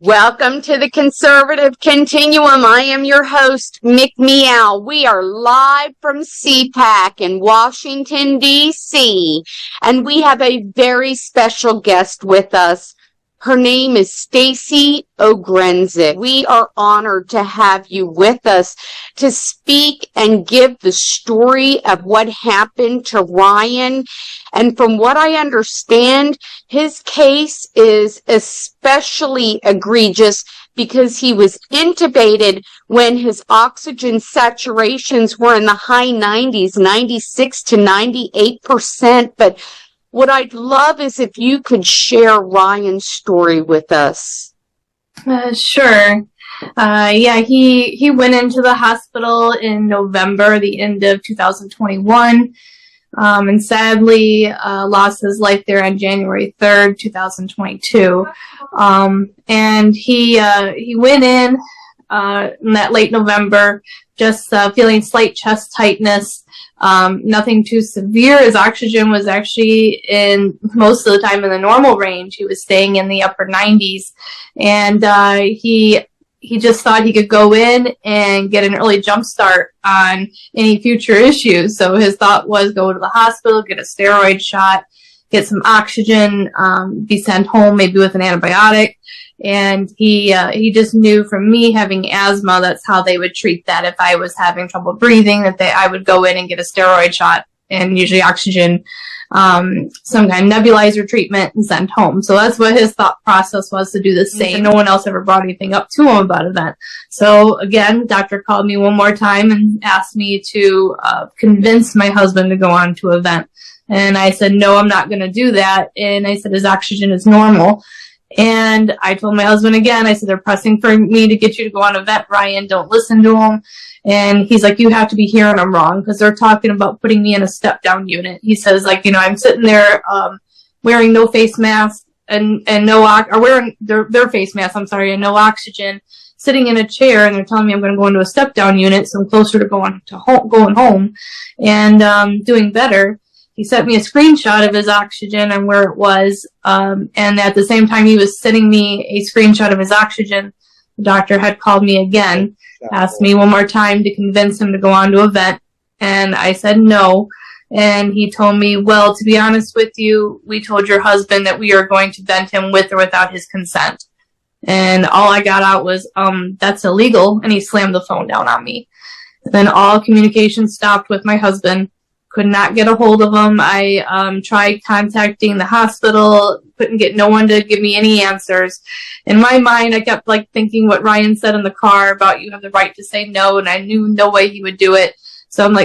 Welcome to the Conservative Continuum. I am your host, Mick Meow. We are live from CPAC in Washington, D.C., and we have a very special guest with us. Her name is Stacy Ogrenzik. We are honored to have you with us to speak and give the story of what happened to Ryan. And from what I understand, his case is especially egregious because he was intubated when his oxygen saturations were in the high 90s, 96 to 98%. But what I'd love is if you could share Ryan's story with us. Sure. He went into the hospital in November, the end of 2021, and sadly lost his life there on January 3rd, 2022. And he went in that late November, just feeling slight chest tightness. Nothing too severe. His oxygen was actually in most of the time in the normal range. He was staying in the upper 90s, and he just thought he could go in and get an early jump start on any future issues. So his thought was go to the hospital, get a steroid shot, get some oxygen, be sent home maybe with an antibiotic. And he just knew from me having asthma, that's how they would treat that. If I was having trouble breathing, that I would go in and get a steroid shot and usually oxygen, some kind of nebulizer treatment and send home. So that's what his thought process was, to do the same. No one else ever brought anything up to him about it then. So again, the doctor called me one more time and asked me to convince my husband to go on to an event. And I said, no, I'm not going to do that. And I said, his oxygen is normal. And I told my husband again, I said, they're pressing for me to get you to go on an event, Ryan, don't listen to them. And he's like, you have to be hearing them wrong, because they're talking about putting me in a step-down unit. He says, like, I'm sitting there wearing no face mask and wearing their face mask, and no oxygen, sitting in a chair, and they're telling me I'm going to go into a step-down unit, so I'm closer to going home and doing better. He sent me a screenshot of his oxygen and where it was, and at the same time he was sending me a screenshot of his oxygen, the doctor had called me again, asked me one more time to convince him to go on to a vent, and I said no. And he told me, well, to be honest with you, we told your husband that we are going to vent him with or without his consent. And all I got out was, that's illegal, and he slammed the phone down on me. And then all communication stopped with my husband. Could not get a hold of him. I tried contacting the hospital, couldn't get no one to give me any answers. In my mind, I kept thinking what Ryan said in the car about you have the right to say no, and I knew no way he would do it. So I'm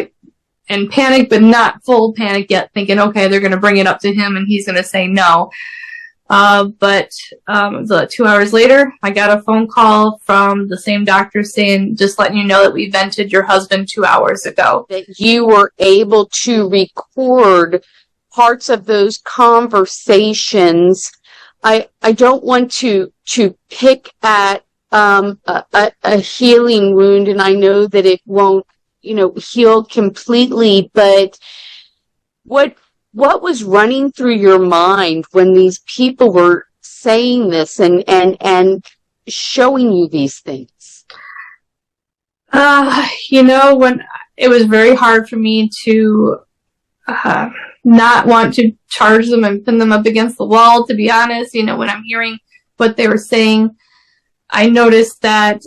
in panic, but not full panic yet, thinking, okay, they're going to bring it up to him and he's going to say no. But 2 hours later, I got a phone call from the same doctor saying, just letting you know that we vented your husband 2 hours ago. That you were able to record parts of those conversations. I don't want to pick at a healing wound, and I know that it won't, heal completely, but what was running through your mind when these people were saying this and showing you these things? When it was very hard for me to not want to charge them and pin them up against the wall, to be honest. When I'm hearing what they were saying, I noticed that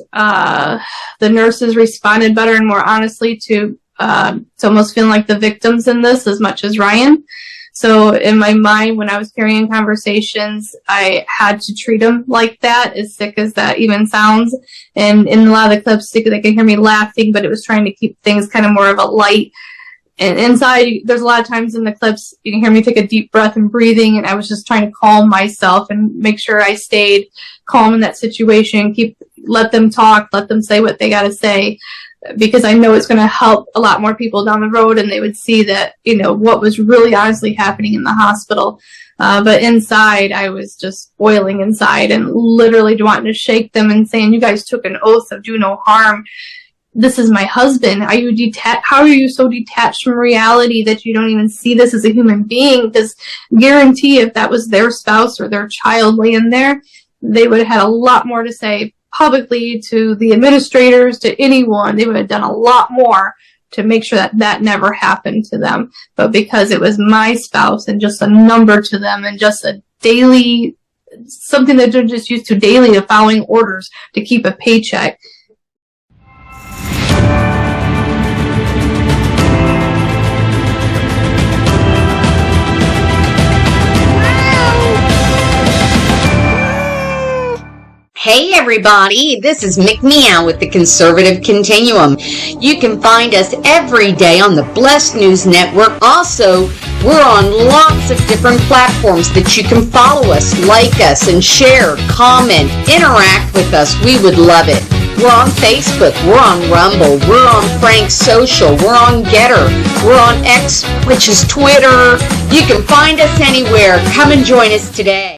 the nurses responded better and more honestly to it's almost feeling like the victims in this as much as Ryan. So in my mind, when I was carrying conversations, I had to treat them like that, as sick as that even sounds. And in a lot of the clips, they can hear me laughing, but it was trying to keep things kind of more of a light. And inside, there's a lot of times in the clips, you can hear me take a deep breath and breathing, and I was just trying to calm myself and make sure I stayed calm in that situation, let them talk, let them say what they got to say. Because I know it's going to help a lot more people down the road, and they would see that, what was really honestly happening in the hospital. But inside, I was just boiling inside and literally wanting to shake them and saying, you guys took an oath of do no harm. This is my husband. How are you so detached from reality that you don't even see this as a human being? Because guarantee if that was their spouse or their child laying there, they would have had a lot more to say publicly to the administrators, to anyone. They would have done a lot more to make sure that that never happened to them. But because it was my spouse and just a number to them and just a daily, something that they're just used to daily, of following orders to keep a paycheck. Hey everybody, this is McMeow with the Conservative Continuum. You can find us every day on the Blessed News Network. Also, we're on lots of different platforms that you can follow us, like us, and share, comment, interact with us. We would love it. We're on Facebook, we're on Rumble, we're on Frank Social, we're on Getter, we're on X, which is Twitter. You can find us anywhere. Come and join us today.